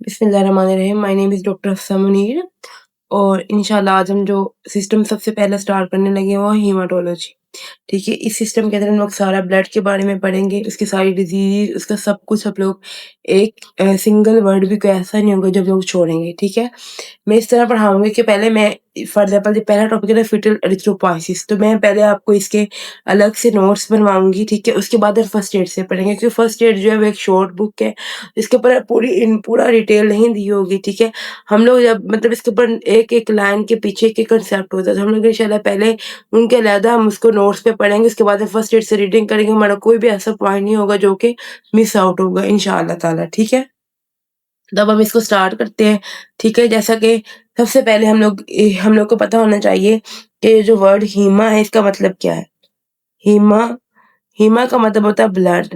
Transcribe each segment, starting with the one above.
बिस्मिल्लाहिर्रहमानिर्रहीम। My name is doctor Hafsa Munir और इंशाल्लाह आज हम जो सिस्टम सबसे पहले स्टार्ट करने लगे हैं वो है हीमाटोलॉजी। ठीक है, इस सिस्टम के अंदर हम लोग सारा ब्लड के बारे में पढ़ेंगे, उसकी सारी डिजीज़, उसका सब कुछ हम लोग एक सिंगल वर्ड भी कोई ऐसा नहीं होगा जो हम लोग छोड़ेंगे, ठीक है? मैं इस तरह पढ़ाऊँगी कि पहले मैं फॉर एग्ज़ाम्पल जो पहला टॉपिक है ना फीटल एरिथ्रोपॉयसिस, तो मैं पहले आपको इसके अलग से नोट्स बनवाऊँगी, ठीक है? उसके बाद हम फर्स्ट एड से पढ़ेंगे क्योंकि फर्स्ट एड जो है वो एक शॉर्ट बुक है, इसके ऊपर पूरा डिटेल नहीं दी होगी, ठीक है? हम लोग जब मतलब इसके ऊपर एक-एक लाइन के पीछे एक-एक कंसेप्ट होता है, तो हम लोग इंशाल्लाह पहले उनके अलहदा हम उसको नोट्स पे पढ़ेंगे, उसके बाद हम फर्स्ट एड से रीडिंग करेंगे, हमारा कोई भी ऐसा पॉइंट नहीं होगा जो कि मिस आउट होगा इंशाअल्लाह ताला, ठीक है? तो अब हम इसको स्टार्ट करते हैं, ठीक है? जैसा कि सबसे पहले हम लोग को पता होना चाहिए कि जो वर्ड हीमा है इसका मतलब क्या है? हीमा हीमा का मतलब होता है ब्लड।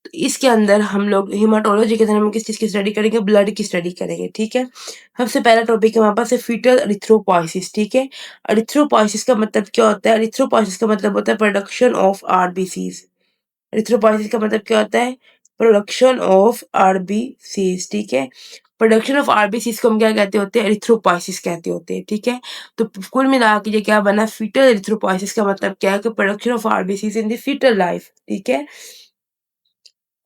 तो इसके अंदर हम लोग हीमाटोलॉजी के अंदर हम किस चीज़ की स्टडी करेंगे? ब्लड की स्टडी करेंगे, ठीक है? सबसे पहला टॉपिक है हमारे पास है फीटल एरिथ्रोपॉयसिस, ठीक है? एरिथ्रोपॉयसिस का मतलब क्या होता है? एरिथ्रोपॉयसिस का मतलब होता है प्रोडक्शन ऑफ आरबीसीज़। एरिथ्रोपॉयसिस का मतलब क्या होता है? प्रोडक्शन ऑफ आरबीसीज़, ठीक है? प्रोडक्शन ऑफ आरबीसीज़ को हम क्या कहते होते हैं? एरिथ्रोपॉयसिस कहते होते हैं, ठीक है? तो कुल मिला के ये क्या बना? फीटल एरिथ्रोपॉयसिस का मतलब क्या है? कि production of RBCs in the foetal life, ठीक है?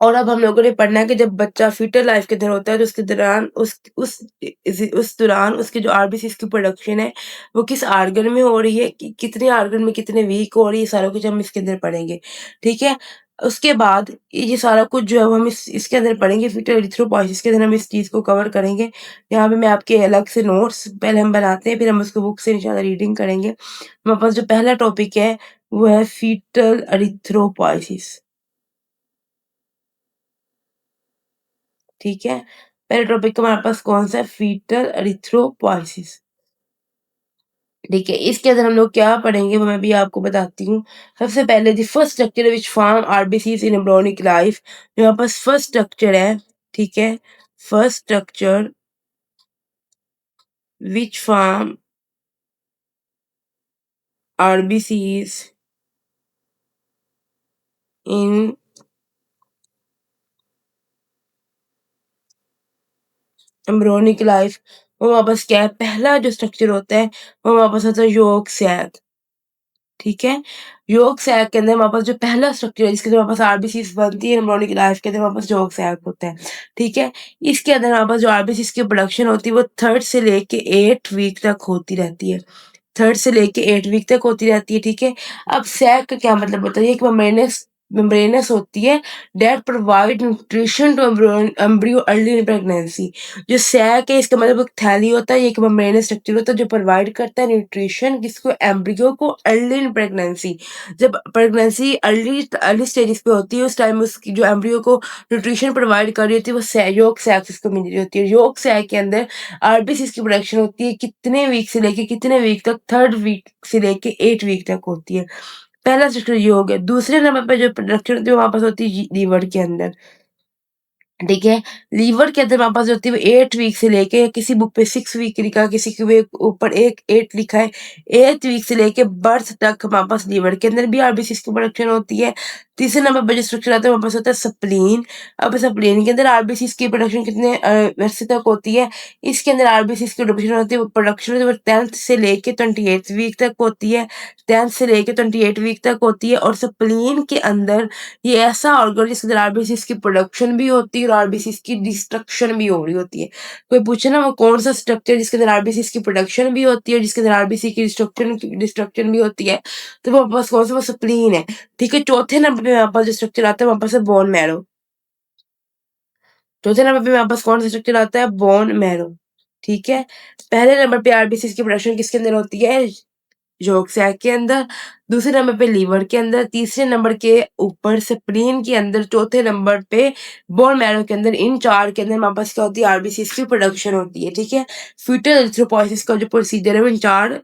और अब हम लोगों ने पढ़ना है कि जब बच्चा फीटल लाइफ के अंदर होता है तो उसके दौरान उस दौरान उसकी जो आरबीसीज़ की प्रोडक्शन है वो किस आर्गन में हो रही है, कितने आर्गन में कितने वीक हो रही है, सारा कुछ हम इसके अंदर पढ़ेंगे, ठीक है? उसके बाद ये सारा कुछ जो है वो हम इसके अंदर पढ़ेंगे, फीटल एरिथ्रोपॉयसिस के अंदर हम इस चीज़ को कवर करेंगे। यहाँ पे मैं आपके अलग से नोट्स पहले हम बनाते हैं, फिर हम उसको बुक से इंशाल्लाह रीडिंग करेंगे। हमारे पास जो पहला टॉपिक है वो है फीटल एरिथ्रोपॉयसिस। ठीक है? पहले टॉपिक हमारे पास कौन-सा है? फीटल एरिथ्रोपॉयसिस। ठीक है? इसके अंदर हम लोग क्या पढ़ेंगे वो मैं भी आपको बताती हूँ। सबसे पहले the first structure which form RBCs in embryonic life. जो हमारे पास फर्स्ट स्ट्रक्चर है, ठीक है? First structure which form RBCs in embryonic life, वो हमारे पास क्या है? पहला जो स्ट्रक्चर होता है वो हमारे पास होता है यॉर्क सैक। ठीक है? योग सैक के अंदर हमारे पास जो पहला स्ट्रक्चर है जिसके अंदर हमारे पास आरबीसीज़ बनती है एम्ब्रियोनिक लाइफ के अंदर हमारे पास योग सैक होता है, ठीक है? इसके अंदर हमारे पास जो आरबीसीज़ की प्रोडक्शन होती है वो 3rd से लेके 8 वीक तक होती रहती है। 3rd से लेके 8 वीक तक होती रहती है, ठीक है? अब सैक का क्या मतलब होता है? ये एक मेम्ब्रेनस होती है that provide nutrition to embryo early in pregnancy. जो सैक है इसका मतलब एक थैली होता है, ये एक मेम्ब्रेनस स्ट्रक्चर होता है जो प्रोवाइड करता है न्यूट्रिशन किसको? एम्ब्रियो को अर्ली इन प्रेगनेंसी। जब प्रेगनेंसी अर्ली स्टेजेस पे होती है उस टाइम उसकी जो एम्ब्रियो को न्यूट्रिशन प्रोवाइड कर रही होती है वो यॉर्क सैक इसको मिल रही होती है। यॉर्क सैक के अंदर आरबीसीज़ की प्रोडक्शन होती है कितने वीक से लेके कितने वीक तक? 3rd वीक से लेके 8 वीक तक होती है। पहला सेक्टर ये हो गया। दूसरे नंबर पे जो प्रोडक्शन होती है वो वापस होती है लीवर के अंदर। ठीक है? लीवर के अंदर हमारे पास जो होती है वो 8 वीक से लेके किसी बुक पे 6 वीक लिखा है, किसी के ऊपर एक 8 लिखा है। 8th वीक से लेके बर्थ तक हमारे पास लीवर के अंदर भी आरबीसीज़ की प्रोडक्शन होती है। तीसरे नंबर पे जो स्ट्रक्चर आता है हमारे पास होता है स्प्लीन। अब स्प्लीन के अंदर आरबीसीज़ की प्रोडक्शन कितने अरसे तक होती है? इसके अंदर आरबीसीज़ की प्रोडक्शन होती है वो 10th से लेके 28th वीक तक होती है। 10th से लेके 28 वीक तक होती है और स्प्लीन के अंदर ये ऐसा ऑर्गन जिसके अंदर आरबीसीज़ की प्रोडक्शन भी होती है और आरबीसीज़ की डिस्ट्रक्शन भी हो रही होती है। कोई पूछे ना वो कौन-सा स्ट्रक्चर जिसके अंदर आरबीसीज़ की प्रोडक्शन भी होती है और जिसके अंदर आरबीसी की डिस्ट्रक्शन भी होती है, तो वो हमारे पास कौन-सा? वो स्प्लीन है। ठीक है? चौथे नंबर पे हमारे पास जो स्ट्रक्चर आता है हमारे पास है बोन मैरो। चौथे नंबर पे हमारे पास कौन-सा स्ट्रक्चर आता है? Bone marrow. ठीक है? पहले नंबर पे आरबीसीज़ की प्रोडक्शन किसके अंदर होती है? यॉर्क सैक के अंदर, दूसरे नंबर पे लीवर के अंदर, तीसरे नंबर के ऊपर स्प्लीन के अंदर, चौथे नंबर पे बोन मैरो के अंदर। इन 4 के अंदर हमारे पास क्या होती है? आरबीसीज़ की प्रोडक्शन होती है, ठीक है? फीटल एरिथ्रोपॉयसिस का जो प्रोसीजर है वो इन 4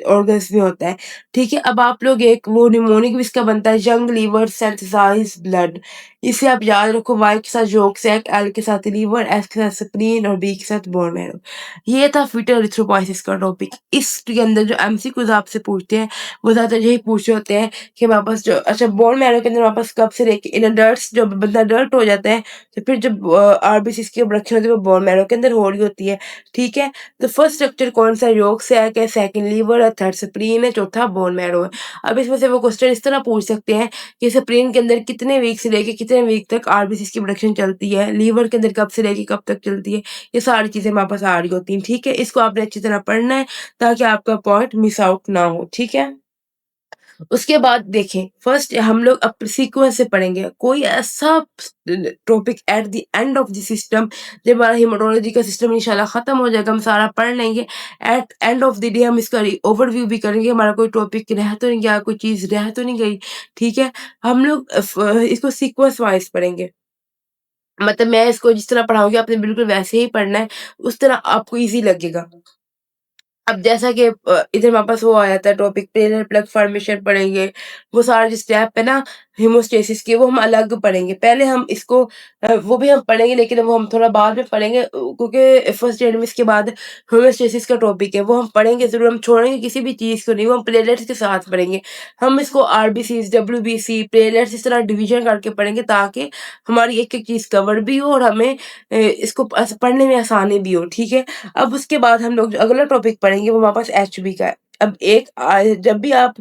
ऑर्गन्स में होता है, ठीक है? अब आप लोग एक वो निमोनिक भी इसका बनता है यंग लीवर सिंथेसाइज ब्लड। इसे आप याद रखो, वाई के साथ यॉर्क सैक, एल के साथ लीवर, एस के साथ स्प्लीन और बी के साथ बोन मैरो। ये था फीटल एरिथ्रोपोइसिस का टॉपिक। इसके अंदर जो एमसीक्यूज आपसे पूछते हैं वो ज़्यादातर यही पूछ रहे होते हैं कि हमारे पास जो अच्छा बोन मैरो के अंदर हमारे पास कब से लेके इन अडल्ट्स जब बंदा अडल्ट हो जाता है तो फिर जब आरबीसीज की प्रोडक्शन होती है वो बोन मैरो के अंदर हो रही होती है, ठीक है? तो फर्स्ट स्ट्रक्चर कौन सा है? यॉर्क सैक है, सेकंड लीवर है, थर्ड स्प्लीन है, चौथा बोन मैरो है। अब इसमें से वो क्वेश्चन इस तरह पूछ सकते हैं कि स्प्लीन के अंदर कितने वीक से लेके कितने वीक तक आरबीसीज की प्रोडक्शन चलती है, लीवर के अंदर कब से लेके कब तक चलती है, ये सारी चीज़ें हमारे पास आ रही होती हैं, ठीक है? इसको आपने अच्छी तरह पढ़ना है ताकि आपका पॉइंट मिस आउट ना हो, ठीक है? उसके बाद देखें, फर्स्ट हम लोग अब सीक्वेंस से पढ़ेंगे। कोई ऐसा topic at the end of the system, जब हमारा हेमाटोलॉजी का सिस्टम इंशाल्लाह खत्म हो जाएगा, हम सारा पढ़ लेंगे। At end of the day हम इसका ओवरव्यू भी करेंगे, हमारा कोई टॉपिक रह तो नहीं गया, कोई चीज़ रह तो नहीं गई, ठीक है? हम लोग इसको सीक्वेंस वाइज पढ़ेंगे। मतलब मैं इसको जिस तरह पढ़ाऊँगी आपने बिल्कुल वैसे ही पढ़ना है, उस तरह आपको ईज़ी लगेगा। अब जैसा कि इधर हमारे पास वो आ जाता है टॉपिक, प्लेनर प्लग फॉर्मेशन पढ़ेंगे, वो सारे जो स्टेप है ना हीमोस्टेसिस के, वो हम अलग पढ़ेंगे। पहले हम इसको वो भी हम पढ़ेंगे लेकिन वो हम थोड़ा बाद में पढ़ेंगे, क्योंकि फर्स्ट एड में इसके बाद हीमोस्टेसिस का टॉपिक है, वो हम पढ़ेंगे ज़रूर, हम छोड़ेंगे किसी भी चीज़ को नहीं, वो हम प्लेटलेट्स के साथ पढ़ेंगे। हम इसको आरबीसीज़, डब्ल्यूबीसी, प्लेटलेट्स इस तरह डिवीज़न करके पढ़ेंगे ताकि हमारी एक-एक चीज़ कवर भी हो और हमें इसको पढ़ने में आसानी भी हो, ठीक है? अब उसके बाद हम लोग जो अगला टॉपिक पढ़ेंगे वो हमारे पास एचबी का है। अब जब भी आप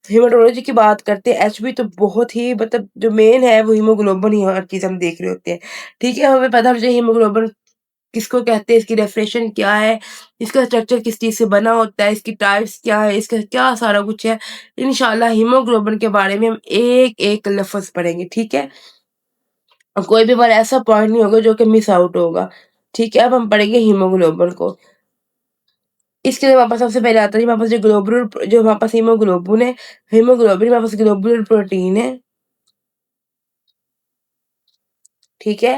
हेमाटोलॉजी की बात करते हैं, एचबी तो बहुत ही मतलब जो मेन है वो हीमोग्लोबिन ही हर चीज़ हम देख रहे होते हैं। ठीक है? हमें पता होना चाहिए हीमोग्लोबिन किसको कहते हैं, इसकी डेफिनेशन क्या है, इसका स्ट्रक्चर किस चीज़ से बना होता है, इसकी टाइप्स क्या है, इसका क्या सारा कुछ है। इंशाल्लाह हीमोग्लोबिन के बारे में हम एक-एक लफ़्ज़ पढ़ेंगे, ठीक है? और कोई भी हमारा ऐसा पॉइंट नहीं होगा जो कि मिस आउट होगा। ठीक है? अब हम पढ़ेंगे हीमोग्लोबिन को। इसके लिए हमारे पास सबसे पहले आता है जी हमारे पास जो हमारे पास हीमोग्लोबिन हमारे पास ग्लोबुलर प्रोटीन है, ठीक है?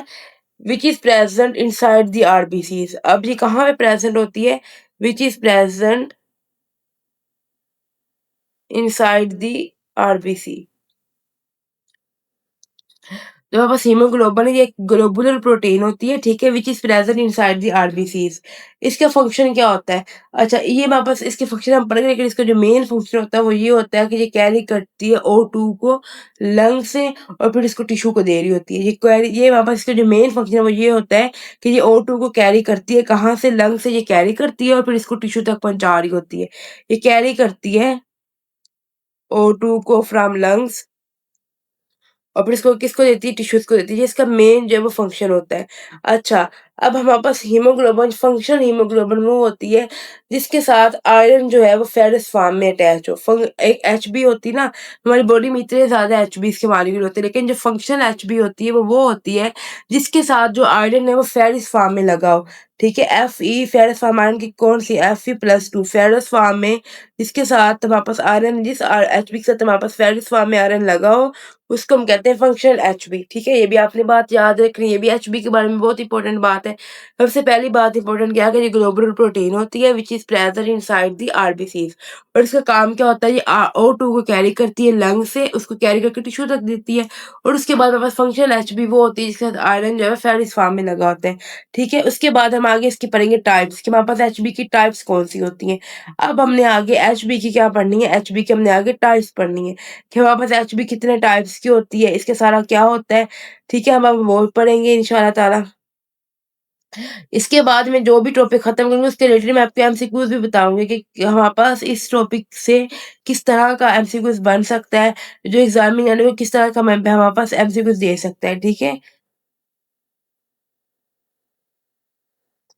Which is present inside the RBCs. अब ये कहाँ पे प्रेज़ेंट होती है? Which is present inside the RBC. जो हमारे पास हीमोग्लोबिन है ये एक ग्लोबुलर प्रोटीन होती है, ठीक है? Which is present inside the RBCs. इसका फ़ंक्शन क्या होता है? अच्छा, ये हमारे पास इसके फ़ंक्शन हम पढ़ेंगे लेकिन इसका जो मेन फ़ंक्शन होता है वो ये होता है कि ये कैरी करती है O2 को लंग से और फिर इसको टिश्यू को दे रही होती है। ये हमारे पास इसका जो मेन फ़ंक्शन है वो ये होता है कि ये O2 को कैरी करती है, कहाँ से? लंग से ये कैरी करती है और फिर इसको टिश्यू तक पहुँचा रही होती है। ये कैरी करती है O2 को फ्रॉम लंग्स और फिर इसको किसको देती है? टिश्यूज़ को देती है। ये इसका मेन जो है वो फ़ंक्शन होता है। अच्छा, अब हमारे पास हीमोग्लोबिन वो होती है जिसके साथ आयरन जो है वो फेरस फॉर्म में अटैच हो। एक एचबी होती है ना, हमारी बॉडी में इतने ज़्यादा एचबीज़ के मॉलिक्यूल होते हैं लेकिन जो फंक्शनल एचबी होती है वो होती है जिसके साथ जो आयरन है वो फेरस फॉर्म में लगा हो। ठीक है? Fe फेरस फॉर्म आयरन की कौन-सी? Fe+2 फेरस फॉर्म में जिसके साथ हमारे पास आयरन एचबी के साथ हमारे पास फेरस फॉर्म में आयरन लगा हो उसको हम कहते हैं फंक्शनल एचबी, ठीक है? ये भी आपने बात याद रखनी है, ये भी एचबी के बारे में बहुत इंपॉर्टेंट बात है। सबसे पहली बात इंपॉर्टेंट क्या है कि ये ग्लोबुलर प्रोटीन होती है which is present inside the RBCs और इसका काम क्या होता है? ये O2 को कैरी करती है लंग से, उसको कैरी करके टिश्यू तक देती है और उसके बाद हमारे पास फंक्शनल एचबी वो होती है जिसके साथ आयरन जो है फेरिस फॉर्म में लगा होता है, ठीक है? उसके बाद हम आगे इसकी पढ़ेंगे टाइप्स कि हमारे पास एचबी की टाइप्स कौन-सी होती हैं। अब हमने आगे एचबी की क्या पढ़नी है? एचबी की हमने आगे टाइप्स पढ़नी है। कि हमारे पास एचबी कितने टाइप्स की होती है, इसके सारा क्या होता है, ठीक है? हम अब वो पढ़ेंगे इंशाअल्लाह ताला। इसके बाद में जो भी टॉपिक खत्म करूँगी उसके रिलेटेड मैं आपको एमसीक्यूज़ भी बताऊँगी कि हमारे पास इस टॉपिक से किस तरह का एमसीक्यूज़ बन सकता है, जो एग्ज़ामिनर है वो किस तरह का हमारे पास एमसीक्यूज़ दे सकता है, ठीक है?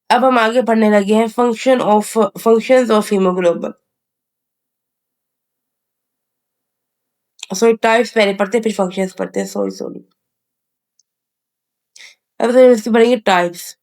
अब हम आगे पढ़ने लगे हैं functions of haemoglobin. Sorry types पहले पढ़ते हैं फिर फंक्शंस पढ़ते हैं, सॉरी। अब तो इसकी पढ़ेंगे टाइप्स।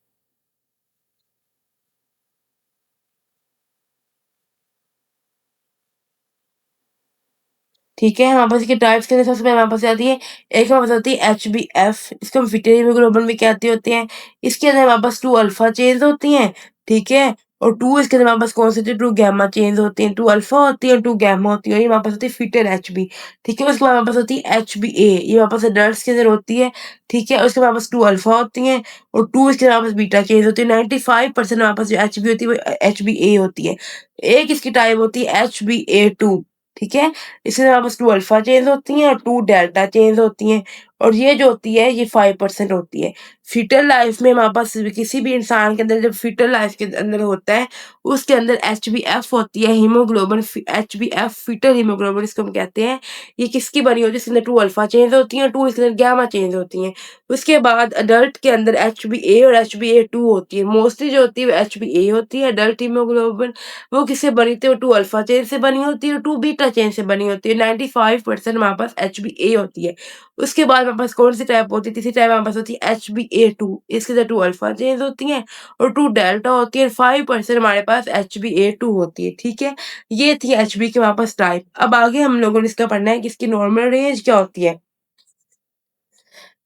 ठीक है, हमारे पास इसके टाइप्स के अंदर सबसे पहले हमारे पास आती है, एक हमारे पास आती है एचबीएफ, इसको हम फीटल हीमोग्लोबिन भी कहते होते हैं। इसके अंदर हमारे पास 2 अल्फा चेन्स होती हैं, ठीक है? और 2 इसके अंदर हमारे पास कौन सी होती है, 2 गामा चेन्स होती हैं, 2 अल्फा होती है और 2 गामा होती है, और ये हमारे पास होती है फीटल एचबी, ठीक है। उसके बाद हमारे पास होती है एचबीए, ये हमारे पास अडल्ट्स के अंदर होती है, ठीक है। उसके बाद हमारे पास 2 अल्फा होती हैं और 2 इसके हमारे पास बीटा चेन्स होती है। 95% हमारे पास जो एचबी होती है वो एचबीए होती है। एक इसकी टाइप होती है एचबीए2, ठीक है। इसमें हमारे पास 2 अल्फा चेन्स होती हैं और 2 डेल्टा चेन्स होती हैं, और ये जो होती है ये 5% होती है। फीटल लाइफ में हमारे पास किसी भी इंसान के अंदर जब फीटल लाइफ के अंदर होता है, उसके अंदर एचबीएफ होती है, हीमोग्लोबिन एचबीएफ फीटल हीमोग्लोबिन इसको हम कहते हैं। ये किसकी बनी होती है, इसके अंदर 2 अल्फा चेन्स होती हैं, 2 इसके अंदर गामा चेन्स होती हैं। उसके बाद अडल्ट के अंदर एचबीए और एचबीए2 होती है। मोस्टली जो होती है वो एचबीए होती है। अडल्ट हीमोग्लोबिन वो किससे बनी होती है, वो 2 अल्फा चेन से बनी होती है और 2 बीटा चेन से बनी होती है। 95% हमारे पास एचबीए होती है। उसके बाद हमारे पास कौन सी टाइप होती है, तीसरी टाइप हमारे पास होती है एचबीए2, इसके अंदर 2 अल्फा चेन्स होती हैं और 2 डेल्टा होती है, 5% हमारे पास एचबीए2 होती है, ठीक है। ये थी एचबी की हमारे पास टाइप। अब आगे हम लोगों ने इसका पढ़ना है कि इसकी नॉर्मल रेंज क्या होती है।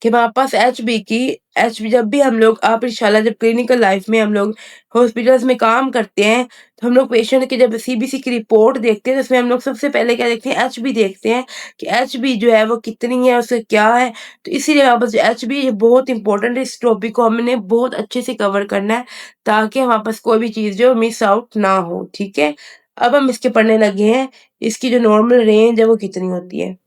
कि हमारे पास एचबी जब भी हम लोग आप इंशाल्लाह जब क्लिनिकल लाइफ में हम लोग हॉस्पिटल्स में काम करते हैं, तो हम लोग पेशेंट की जब सीबीसी की रिपोर्ट देखते हैं, तो उसमें हम लोग सबसे पहले क्या देखते हैं, एचबी देखते हैं कि एचबी जो है वो कितनी है, उसका क्या है। तो इसीलिए हमारे पास जो एचबी ये बहुत इंपॉर्टेंट है। इस टॉपिक को हमने बहुत अच्छे से कवर करना है ताकि हमारे पास कोई भी चीज़ जो मिस आउट ना हो, ठीक है। अब हम इसके पढ़ने लगे हैं, इसकी जो नॉर्मल रेंज है वो कितनी होती है।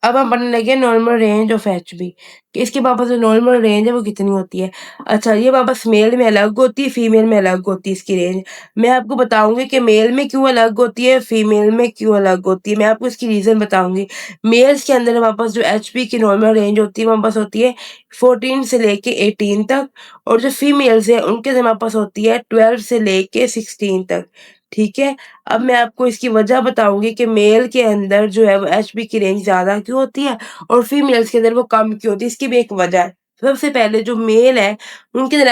अब हम पढ़ने लगे नॉर्मल रेंज ऑफ एचबी कि इसके पापा जो नॉर्मल रेंज है वो कितनी होती है। अच्छा, ये वापस मेल में अलग होती है, फीमेल में अलग होती है इसकी रेंज। मैं आपको बताऊँगी कि मेल में क्यों अलग होती है, फीमेल में क्यों अलग होती है, मैं आपको इसकी रीज़न बताऊँगी। मेल्स के अंदर हमारे पास जो एचबी की नॉर्मल रेंज होती है, हमारे पास होती है 14 से लेके 18 तक, और जो फीमेल्स हैं उनके हमारे पास होती है 12 से लेके 16 तक, ठीक है। अब मैं आपको इसकी वजह बताऊँगी कि मेल के अंदर जो है वो एचबी की रेंज ज़्यादा क्यों होती है और फीमेल्स के अंदर वो कम क्यों होती है, इसकी भी एक वजह है। सबसे पहले जो मेल है, उनके अंदर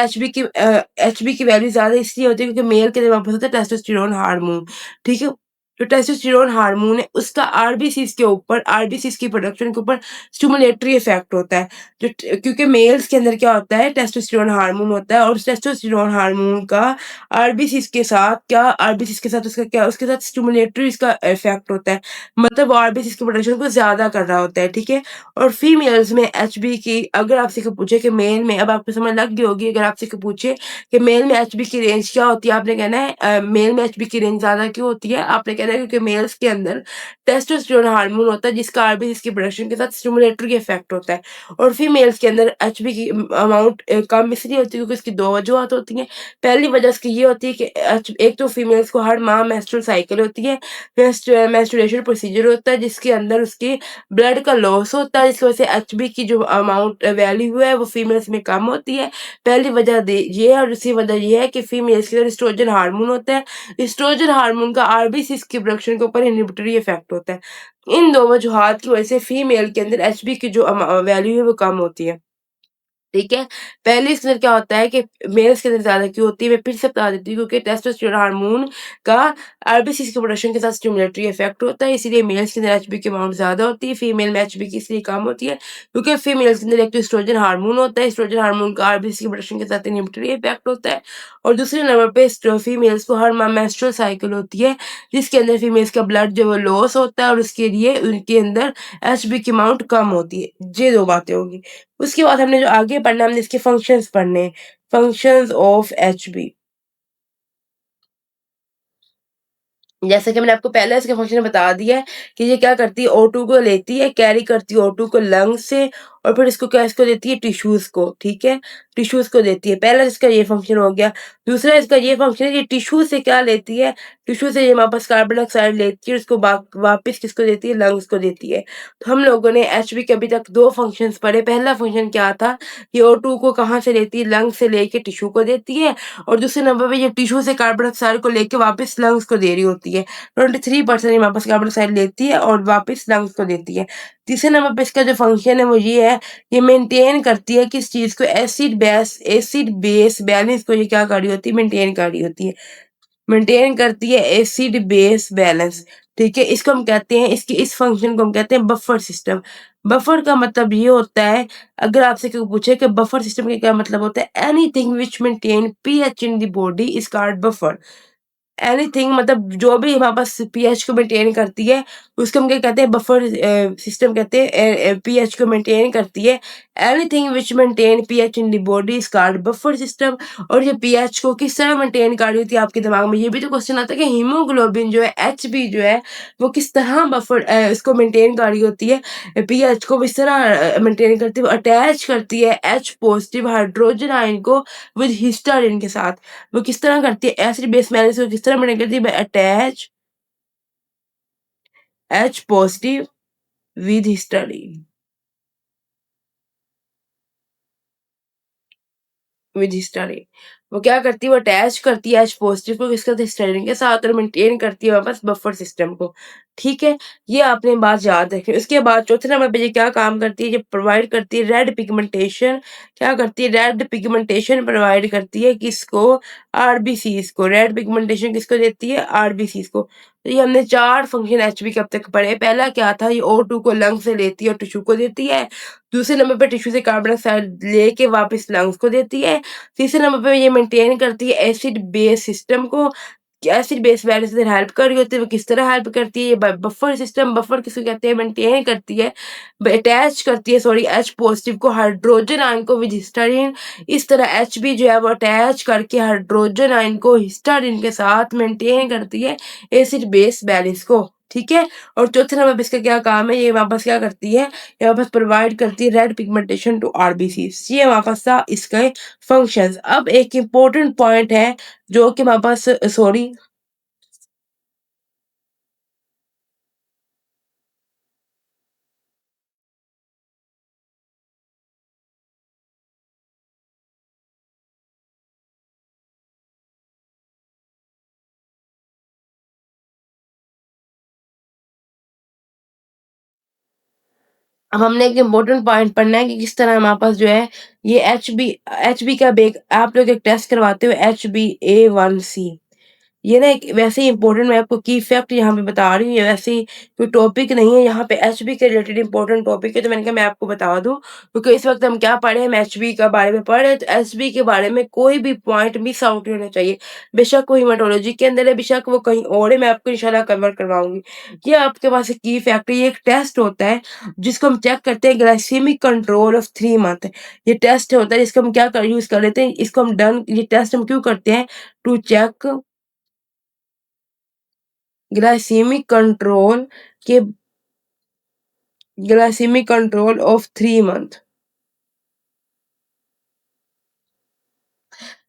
एचबी की वैल्यू ज़्यादा इसलिए होती है क्योंकि मेल के अंदर वापस होता है टेस्टोस्टेरोन हार्मोन, ठीक है? जो टेस्टोस्टेरोन हार्मोन है उसका आरबीसीज़ के ऊपर, आरबीसीज़ की प्रोडक्शन के ऊपर स्टिमुलेटरी इफ़ेक्ट होता है। क्योंकि मेल्स के अंदर क्या होता है, टेस्टोस्टेरोन हार्मोन होता है और उस टेस्टोस्टेरोन हार्मोन का आरबीसीज़ के साथ उसका क्या उसके साथ स्टिमुलेटरी इसका इफ़ेक्ट होता है। मतलब वो आरबीसीज़ की प्रोडक्शन को ज़्यादा कर रहा होता है, ठीक है? और फीमेल्स में एचबी की अगर आपसे कोई पूछे कि मेल में, अब आपको समझ लग गई होगी, अगर आपसे कोई पूछे कि मेल में एचबी की रेंज क्या होती है, आपने कहना है मेल में एचबी की रेंज ज़्यादा क्यों होती है? आपने कहना है क्योंकि मेल्स के अंदर टेस्टोस्टेरोन हार्मोन होता है जिसका आरबीसीज़ की प्रोडक्शन के साथ स्टिमुलेटरी इफ़ेक्ट होता है। और फीमेल्स के अंदर एचबी की अमाउंट कम इसलिए होती है क्योंकि इसकी 2 वजूहत होती हैं। पहली वजह इसकी ये होती है कि एक तो फीमेल्स को हर माह मेंस्ट्रुअल साइकिल होती है, मेंस्ट्रुएशन प्रोसीजर होता है जिसके अंदर उसकी ब्लड का लॉस होता है, जिसकी वजह से एचबी की जो अमाउंट वैल्यू है वो फीमेल्स में कम होती है। पहली वजह ये है, और दूसरी वजह ये है कि फीमेल्स के अंदर एस्ट्रोजन हार्मोन होता है। एस्ट्रोजन हार्मोन का आरबीसीज़ की प्रोडक्शन के ऊपर इन्हिबिटरी इफेक्ट होता है। इन 2 वजूहात की वजह से फीमेल के अंदर एचबी की जो वैल्यू है वो कम होती है। ठीक है? पहले इसके अंदर क्या होता है कि मेल्स के अंदर ज़्यादा क्यों होती है, मैं फिर से बता देती हूँ क्योंकि टेस्टोस्टेरोन हार्मोन का आरबीसीज़ के प्रोडक्शन के साथ स्टिमुलेटरी इफ़ेक्ट होता है, इसीलिए मेल्स के अंदर एचबी की अमाउंट ज़्यादा होती है, फीमेल में एचबी की इसलिए कम होती है, क्योंकि फीमेल्स के अंदर एक तो एस्ट्रोजन हार्मोन होता है, एस्ट्रोजन हार्मोन का आरबीसी के प्रोडक्शन के साथ इन्हिबिटरी इफ़ेक्ट होता है, और दूसरे नंबर पे फीमेल्स को हर माह मेंस्ट्रुअल साइकिल होती है, जिसके अंदर फीमेल्स का ब्लड जो है वो लॉस होता है और उसके लिए उनके अंदर एचबी की अमाउंट कम होती है। ये 2 बातें होगी। उसके बाद हमने जो आगे पढ़ना है, हमने इसके फंक्शंस पढ़ने हैं। Functions of HB. जैसा कि मैंने आपको पहले इसके फंक्शन बता दिया है कि ये क्या करती है, O2 को लेती है, कैरी करती है O2 को लंग्स से और फिर इसको देती है टिश्यूज़ को, ठीक है? टिश्यूज़ को देती है। पहला इसका ये फंक्शन हो गया। दूसरा इसका ये फंक्शन है, ये टिश्यू से क्या लेती है, टिश्यू से ये वापस कार्बन डाइऑक्साइड लेती है, उसको वापस किसको देती है, लंग्स को देती है। तो हम लोगों ने एचबी के अभी तक 2 फंक्शंस पढ़े। पहला फंक्शन क्या था, ये O2 को कहाँ से लेती है, लंग्स से लेके टिश्यू को देती है और दूसरे नंबर पे ये टिश्यू से कार्बन डाइऑक्साइड को लेके वापस लंग्स को दे रही होती है। 23% ये वापस कार्बन डाइऑक्साइड लेती है और वापस लंग्स को देती है। तीसरे नंबर पे इसका जो फंक्शन है वो ये है, ये मेंटेन करती है किस चीज़ को, एसिड बेस बैलेंस को ये क्या कर रही होती है, मेंटेन कर रही होती है। मेंटेन करती है एसिड बेस बैलेंस, ठीक है? इसको हम कहते हैं, इसकी इस फंक्शन को हम कहते हैं बफर सिस्टम। बफर का मतलब ये होता है, अगर आपसे कोई पूछे कि बफर सिस्टम का क्या मतलब होता है, anything which maintain pH in the body is called buffer. Anything मतलब जो भी हमारे पास पीएच को मेंटेन करती है, उसको हम क्या कहते हैं, बफर सिस्टम कहते हैं। पीएच को मेंटेन करती है। Anything which maintain pH in the body is called buffer system. और ये पीएच को किस तरह मेंटेन कर रही होती है आपके दिमाग में ये भी तो क्वेश्चन आता है कि हीमोग्लोबिन जो है, एचबी जो है, वो किस तरह इसको मेंटेन कर रही होती है, पीएच को इस तरह मेंटेन करती है, वो अटैच करती है एच पॉजिटिव हाइड्रोजन आयन को विद हिस्टाडीन के साथ। वो किस तरह करती है, एसिड बेस बैलेंस को किस तरह मेंटेन करती है, by attach H positive with histidine. With histidine वो क्या करती है, वो अटैच करती है एच पॉजिटिव को किसके साथ, हिस्टाडीन के साथ, और मेंटेन करती है वापस बफर सिस्टम को, ठीक है? ये आपने बात याद रखनी। उसके बाद चौथे नंबर पे ये क्या काम करती है, ये प्रोवाइड करती है रेड पिगमेंटेशन। क्या करती है, रेड पिगमेंटेशन प्रोवाइड करती है किसको, आरबीसीज को। रेड पिगमेंटेशन किसको देती है, आरबीसीज को। तो ये हमने 4 फंक्शन एचबी के अब तक पढ़े। पहला क्या था, ये O2 को लंग से लेती है और टिश्यू को देती है। दूसरे नंबर पे टिश्यू से कार्बन डाइऑक्साइड लेके वापस लंग्स को देती है। तीसरे नंबर पे ये मेंटेन करती है एसिड बेस सिस्टम को, कि एसिड बेस बैलेंस से हेल्प कर रही होती है। वो किस तरह हेल्प करती है, ये बफर सिस्टम, बफर किसको कहते हैं, मेंटेन करती है, अटैच करती है सॉरी एच पॉजिटिव को हाइड्रोजन आयन को विद हिस्टाडीन। इस तरह एचबी जो है वो अटैच करके हाइड्रोजन आयन को हिस्टाडीन के साथ मेंटेन करती है एसिड बेस बैलेंस को, ठीक है? और चौथे नंबर पे इसका क्या काम है, ये वापस क्या करती है, ये वापस प्रोवाइड करती है रेड पिगमेंटेशन टू आरबीसीज। ये वापस था इसके फंक्शंस। अब एक इम्पोर्टेंट पॉइंट है जो कि हमारे पास सॉरी अब हमने एक इम्पोर्टेंट पॉइंट पढ़ना है कि किस तरह हमारे पास जो है ये एचबी का बेक आप लोग एक टेस्ट करवाते हो HbA1c। ये ना एक वैसे ही इम्पोर्टेंट, मैं आपको की फैक्ट यहाँ पे बता रही हूँ, ये वैसे ही कोई टॉपिक नहीं है, यहाँ पे एचबी के रिलेटेड इम्पोर्टेंट टॉपिक है, तो मैंने कहा मैं आपको बता दूँ। क्योंकि इस वक्त हम क्या पढ़े हैं, हम एचबी के बारे में पढ़ रहे हैं, तो एचबी के बारे में कोई भी पॉइंट मिस आउट नहीं होना चाहिए। बेशक वो हीमाटोलॉजी के अंदर है, बेशक वो कहीं और है, मैं आपको इंशाल्लाह कवर करवाऊंगी। ये आपके पास एक की फैक्ट है, ये एक टेस्ट होता है जिसको हम चेक करते हैं, ग्लाइसेमिक कंट्रोल ऑफ 3 मंथ। ये टेस्ट होता है जिसको हम क्या कर यूज कर लेते हैं, इसको हम डन, ये टेस्ट हम क्यों करते हैं, टू चेक ग्लाइसेमिक कंट्रोल के ग्लाइसेमिक कंट्रोल ऑफ 3 मंथ।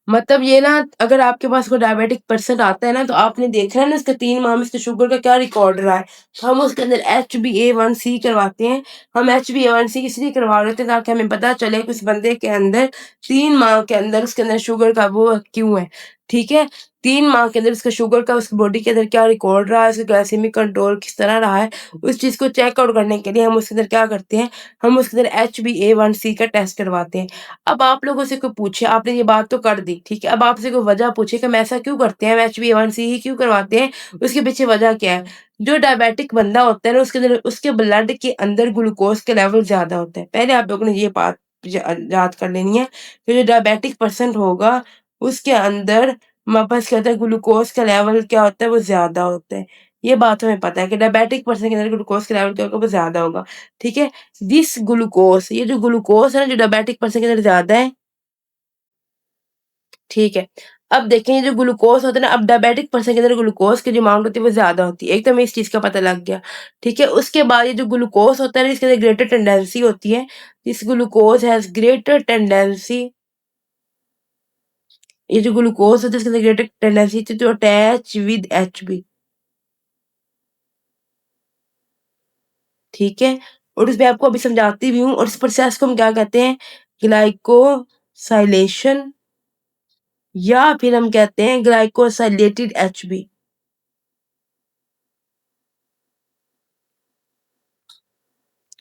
मतलब ये ना, अगर आपके पास कोई डायबिटिक पर्सन आता है ना, तो आपने देखना है ना उसका 3 माह में उसके शुगर का क्या रिकॉर्ड रहा है। तो हम उसके अंदर HbA1c करवाते हैं। हम HbA1c इसलिए करवा रहे थे ताकि हमें पता चले कि उस बंदे के अंदर 3 माह के अंदर उसके अंदर शुगर का वो क्यों है, ठीक है? 3 माह के अंदर उसका शुगर का उसकी बॉडी के अंदर क्या रिकॉर्ड रहा है, उसका ग्लाइसेमिक कंट्रोल किस तरह रहा है, उस चीज़ को चेक आउट करने के लिए हम उसके अंदर क्या करते हैं, हम उसके अंदर HbA1c का टेस्ट करवाते हैं। अब आप लोगों से कोई पूछे, आपने ये बात तो कर दी, ठीक है? अब आपसे कोई वजह पूछे कि हम ऐसा क्यों करते हैं, हम HbA1c ही क्यों करवाते हैं, उसके पीछे वजह क्या है? जो डायबिटिक बंदा होता है ना, उसके अंदर उसके ब्लड के अंदर ग्लूकोज के लेवल ज़्यादा होते हैं। पहले आप लोगों ने ये बात याद कर लेनी है कि जो डायबिटिक पर्सन होगा, उसके अंदर वापस क्या होता है, ग्लूकोज का लेवल क्या होता है, वो ज़्यादा होता है। ये बात हमें पता है कि डायबिटिक पर्सन के अंदर ग्लूकोज का लेवल क्या होगा, वो ज़्यादा होगा, ठीक है? दिस ग्लूकोज, ये जो ग्लूकोज है ना, जो डायबिटिक पर्सन के अंदर ज़्यादा है, ठीक है? अब देखें ये जो ग्लूकोज़ होता है ना, अब डायबिटिक पर्सन के अंदर ग्लूकोज़ की जो अमाउंट होती है वो ज़्यादा होती है। एक तो हमें इस चीज़ का पता लग गया, ठीक है? उसके बाद ये जो ग्लूकोज़ होता है ना, इसके अंदर ग्रेटर टेंडेंसी होती है, this glucose has greater tendency, ये जो ग्लूकोज़ होता है इसके अंदर greater tendency to attach with HB, ठीक है? और इसमें आपको अभी समझाती भी हूँ, और इस प्रोसेस को हम क्या कहते हैं? ग्लाइकोसाइलेशन, या फिर हम कहते हैं ग्लाइकोसाइलेटेड एचबी।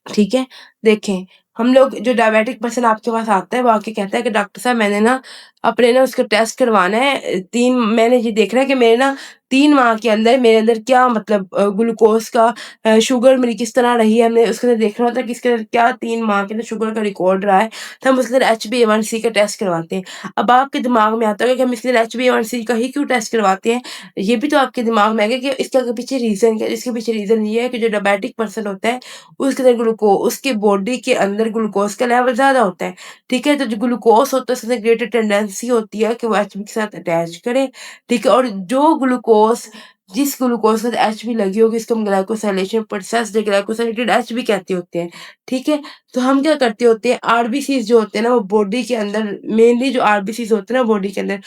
ठीक है? देखें, हम लोग जो डायबिटिक पर्सन आपके पास आता है, वो आके कहता है कि डॉक्टर साहब मैंने ना अपने ना उसको टेस्ट करवाना है, 3 मैंने ये देखना है कि मेरे ना 3 माह के अंदर मेरे अंदर क्या मतलब ग्लूकोज़ का शुगर मेरी किस तरह रही है, हमें उसके अंदर देखना होता है कि इसके अंदर क्या 3 माह के अंदर शुगर का रिकॉर्ड रहा है, तो हम उसके अंदर HbA1c का टेस्ट करवाते हैं। अब आपके दिमाग में आता होगा कि हम इसके अंदर HbA1c का ही क्यों टेस्ट करवाते हैं? ये भी तो आपके दिमाग में आएगा कि इसके आगे पीछे रीज़न क्या है? इसके पीछे रीज़न ये है कि जो डायबिटिक पर्सन होता है उसके अंदर उसकी बॉडी के अंदर ग्लूकोज़ का लेवल ज़्यादा होता है, ठीक है? तो जो ग्लूकोज़ होता है उसके अंदर ग्रेटर टेंडेंसी होती है कि वो एचबी के साथ अटैच करे, ठीक है? और जो ग्लूकोज़ जिस ग्लूकोज़ के साथ एचबी लगी होगी इसको हम ग्लाइकोसाइलेशन प्रोसेस या ग्लाइकोसाइलेटेड एचबी कहते होते हैं, ठीक है? तो हम क्या करते होते हैं, आरबीसीज़ जो होते हैं ना वो बॉडी के अंदर मेनली जो आरबीसीज़ होते हैं ना बॉडी के अंदर,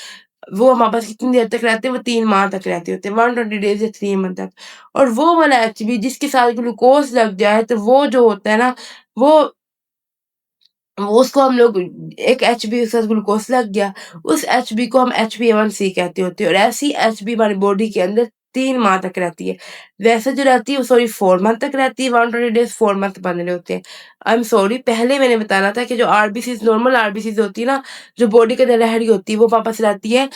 वो हमारे पास कितनी देर तक रहते हैं, वो 3 माह तक रहते होते हैं, 120 डेज़ या 3 मंथ तक। और वो वाला एचबी जिसके साथ ग्लूकोज़ लग जाए, तो वो जो होता है ना, वो वो उसको हम लोग एक एचबी के साथ ग्लूकोज़ लग गया, उस एचबी को हम HbA1c कहते होते हैं, और ऐसी एचबी हमारी बॉडी के अंदर 3 माह तक रहती है। वैसे जो रहती है वो सॉरी 4 मंथ तक रहती है, 120 डेज़ 4 मंथ बन रहे होते हैं। आई एम सॉरी, पहले मैंने बताना था कि जो आरबीसीज़ नॉर्मल आरबीसीज़ होती है ना, जो बॉडी के अंदर रह रही होती है, वो वापस रहती है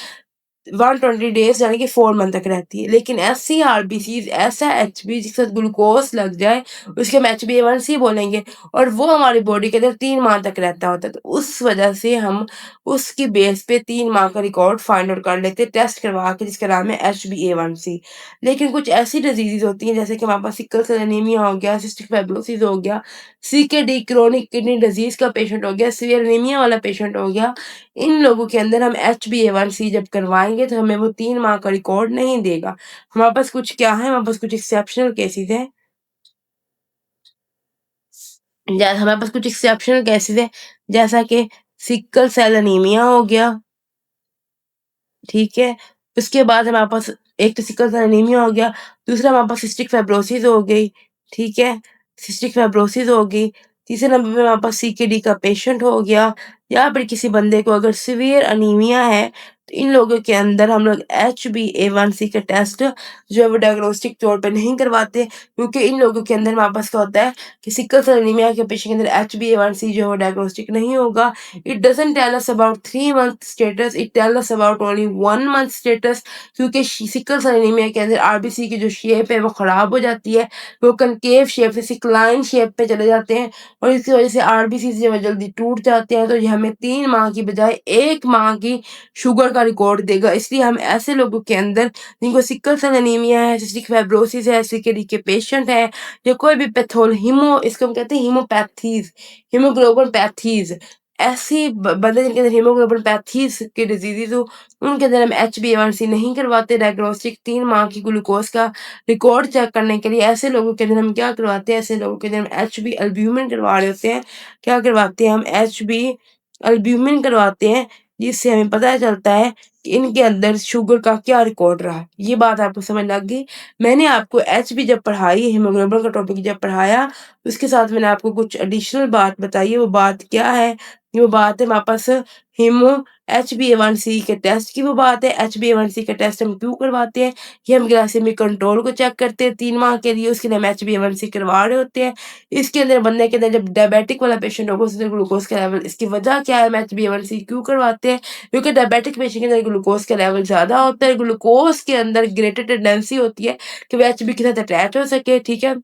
120 डेज़ यानी कि 4 मंथ तक रहती है। लेकिन ऐसी आरबीसीज़, ऐसा एचबी जिसके साथ ग्लूकोज़ लग जाए, उसके हम HbA1c बोलेंगे, और वो हमारी बॉडी के अंदर 3 माह तक रहता होता है। तो उस वजह से हम उसकी बेस पे 3 माह का रिकॉर्ड फाइंड आउट कर लेते हैं टेस्ट करवा के, जिसका नाम है HbA1c। लेकिन कुछ ऐसी डिज़ीज़ेज़ होती हैं जैसे कि हमारे पास सिकल सेल एनीमिया हो गया, सिस्टिक फाइब्रोसिस हो गया, सीकेडी क्रोनिक किडनी डिज़ीज़ का पेशेंट हो गया, सीवियर एनीमिया वाला पेशेंट हो गया। इन लोगों के अंदर हम HbA1c जब करवाएँगे तो हमें वो 3 माह का रिकॉर्ड नहीं देगा। हमारे पास कुछ क्या है, हमारे पास कुछ एक्सेप्शनल केसेज़ हैं, हमारे पास कुछ एक्सेप्शनल केसेज़ हैं, जैसा कि सिकल सेल एनीमिया हो गया, ठीक है? उसके बाद हमारे पास एक तो सिकल सेल एनीमिया हो गया, दूसरा हमारे पास सिस्टिक फाइब्रोसिस हो गई, ठीक है? सिस्टिक फाइब्रोसिस हो गई, तीसरे नंबर पे हमारे पास सीकेडी का पेशेंट हो गया, या फिर किसी बंदे को अगर सीवियर एनीमिया है, तो इन लोगों के अंदर हम लोग HbA1c का टेस्ट जो है वो डायग्नोस्टिक तौर पे नहीं करवाते, क्योंकि इन लोगों के अंदर हमारे पास क्या होता है कि सिकल सेल एनीमिया के पेशेंट के अंदर HbA1c जो है वो डायग्नोस्टिक नहीं होगा। It doesn't tell us about 3 month status, it tells us about only 1 month status, क्योंकि सिकल सेल एनीमिया के अंदर आरबीसी की जो शेप है वो खराब हो जाती है, वो कनकेव शेप से सिकलाइन शेप पे चले जाते हैं, और इसकी वजह से आरबीसी जो है जल्दी टूट जाते हैं, तो ये हमें 3 माह की बजाय 1 माह की शुगर का रिकॉर्ड देगा। इसलिए हम ऐसे लोगों के अंदर जिनको सिकल सेल एनीमिया है, सिस्टिक फाइब्रोसिस है, सीकेडी के पेशेंट हैं, या कोई भी इसको हम कहते हैं हीमोपैथीज़, हीमोग्लोबिनपैथीज़, ऐसी बंदे जिनके अंदर हीमोग्लोबिनपैथीज़ की डिज़ीज़ेज़ हो, उनके अंदर हम HbA1c नहीं करवाते डायग्नोस्टिक, 3 माह की ग्लूकोज़ का रिकॉर्ड चेक करने के लिए ऐसे लोगों के अंदर हम क्या करवाते हैं, ऐसे लोगों के अंदर हम HB एल्ब्यूमिन करवा रहे होते हैं। क्या करवाते हैं हम? HB एल्ब्यूमिन करवाते हैं, जिससे हमें पता चलता है कि इनके अंदर शुगर का क्या रिकॉर्ड रहा। ये बात आपको समझ लग गई? मैंने आपको HB जब पढ़ाई, हीमोग्लोबिन का टॉपिक जब पढ़ाया, उसके साथ मैंने आपको कुछ एडिशनल बात बताई है, वो बात क्या है? वो बात है हमारे पास हीमो HbA1c के टेस्ट की, वो बात है HbA1c का टेस्ट हम क्यों करवाते हैं, कि हम ग्लाइसेमिक कंट्रोल को चेक करते हैं 3 माह के लिए, उसके लिए हम HbA1c करवा रहे होते हैं। इसके अंदर बंदे के अंदर जब डायबिटिक वाला पेशेंट होगा उसके अंदर ग्लूकोज़ का लेवल, इसकी वजह क्या है हम HbA1c क्यों करवाते हैं? क्योंकि डायबिटिक पेशेंट के अंदर ग्लूकोज़ का लेवल ज़्यादा होता है, ग्लूकोज़ के अंदर ग्रेटर टेंडेंसी होती है कि वो HB के साथ अटैच हो सके, ठीक है?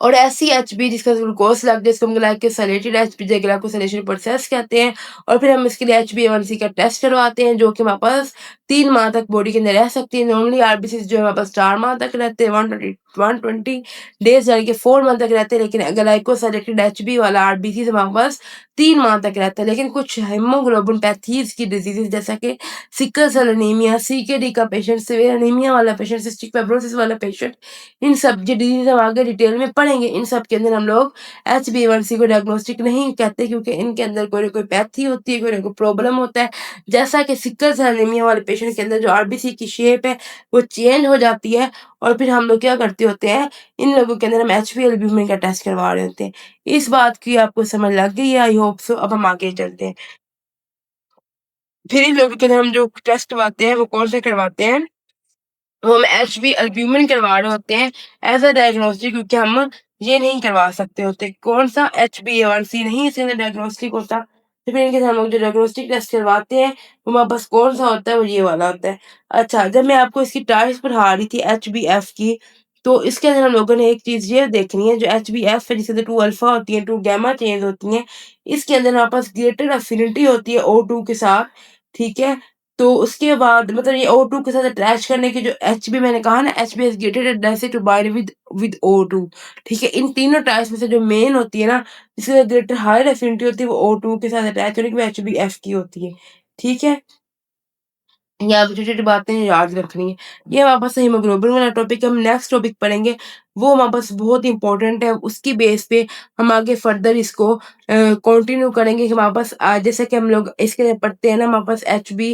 और ऐसी एचबी जिसका ग्लूकोज लग जाए, इसको हम ग्लाइकोसाइलेटेड एचबी या ग्लाइकोसाइलेशन प्रोसेस कहते हैं, और फिर हम इसके लिए HbA1c का टेस्ट करवाते हैं, जो कि हमारे पास 3 माह तक बॉडी के अंदर रह सकती है। नॉर्मली आरबीसी जो है हमारे पास 4 माह तक रहते हैं, 120 120 डेज़ यानी कि 4 मंथ तक रहते हैं, लेकिन ग्लाइकोसिलेटेड एचबी वाला आरबीसीज़ हमारे पास 3 माह तक रहता है। लेकिन कुछ हीमोग्लोबिनपैथीज़ की डिज़ीज़ेज़ जैसा कि सिकल सेल एनीमिया, सीकेडी का पेशेंट, सीवियर एनीमिया वाला पेशेंट, सिस्टिक फाइब्रोसिस वाला पेशेंट, इन सब जो डिज़ीज़ हम आगे डिटेल में पढ़ेंगे, इन सब के अंदर हम लोग HbA1c को डायग्नोस्टिक नहीं कहते, क्योंकि इनके अंदर कोई न कोई पैथी होती है, कोई न कोई प्रॉब्लम होता है। जैसा कि सिकल सेल एनीमिया वाले पेशेंट के अंदर जो आरबीसी की शेप है, वो चेंज हो जाती है और फिर हम लोग क्या करते होते हैं, इन लोगों के अंदर हम एचबी एल्ब्यूमिन का टेस्ट करवा रहे होते हैं। इस बात की आपको समझ लग गई है, आई होप सो। अब हम आगे चलते हैं। फिर इन लोगों के अंदर हम जो टेस्ट करवाते हैं, वो कौन से करवाते हैं? वो हम एचबी एल्ब्यूमिन करवा रहे होते हैं एज़ अ डायग्नोस्टिक, क्योंकि हम ये नहीं करवा सकते होते। कौन-सा? HbA1c नहीं इसके अंदर डायग्नोस्टिक होता। तो फिर इनके साथ हम लोग जो डायग्नोस्टिक टेस्ट करवाते हैं, वो हमारे पास कौन-सा होता है? वो ये वाला होता है। अच्छा, जब मैं आपको इसकी टाइप्स पढ़ा रही थी HbF की, तो इसके अंदर हम लोगों ने एक चीज़ ये देखनी है, जो HbF है जिसके अंदर 2 अल्फ़ा होती है, 2 गामा चेन्स होती हैं। इसके अंदर हमारे पास ग्रेटर एफिनिटी होती है O2 के साथ, ठीक है? तो उसके बाद मतलब ये O2 के साथ अटैच करने की जो Hb मैंने कहा ना, Hb is greater tendency to bind with O2, ठीक है? इन तीनों टाइप्स में से जो मेन होती है ना, जिसके ग्रेटर हायर एफिनिटी होती है, वो O2 के साथ अटैच होने की वो HbF की होती है, ठीक है? ये आप छोटी-छोटी बातें याद रखनी है। ये हमारे पास हीमोग्लोबिन वाला टॉपिक है, हम नेक्स्ट टॉपिक पढ़ेंगे, वो हमारे पास बहुत इंपॉर्टेंट है, उसकी बेस पे हम आगे फर्दर इसको कंटिन्यू करेंगे कि हमारे पास जैसे कि हम लोग इसके पढ़ते हैं ना, हमारे पास एचबी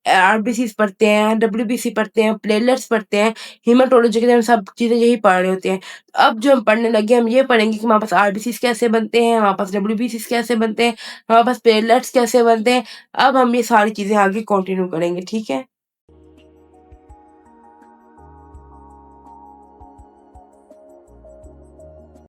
आरबीसीज़ पढ़ते हैं, डब्ल्यूबीसी पढ़ते हैं, प्लेटलेट्स पढ़ते हैं, हीमाटोलॉजी के लिए हम सब चीज़ें यही पढ़ रहे होते हैं। अब जो हम पढ़ने लगे, हम ये पढ़ेंगे कि हमारे पास आरबीसीज़ कैसे बनते हैं, हमारे पास डब्ल्यूबीसीज़ कैसे बनते हैं, हमारे पास प्लेटलेट्स कैसे बनते हैं। अब हम ये सारी चीज़ें आगे कंटिन्यू करेंगे, ठीक है?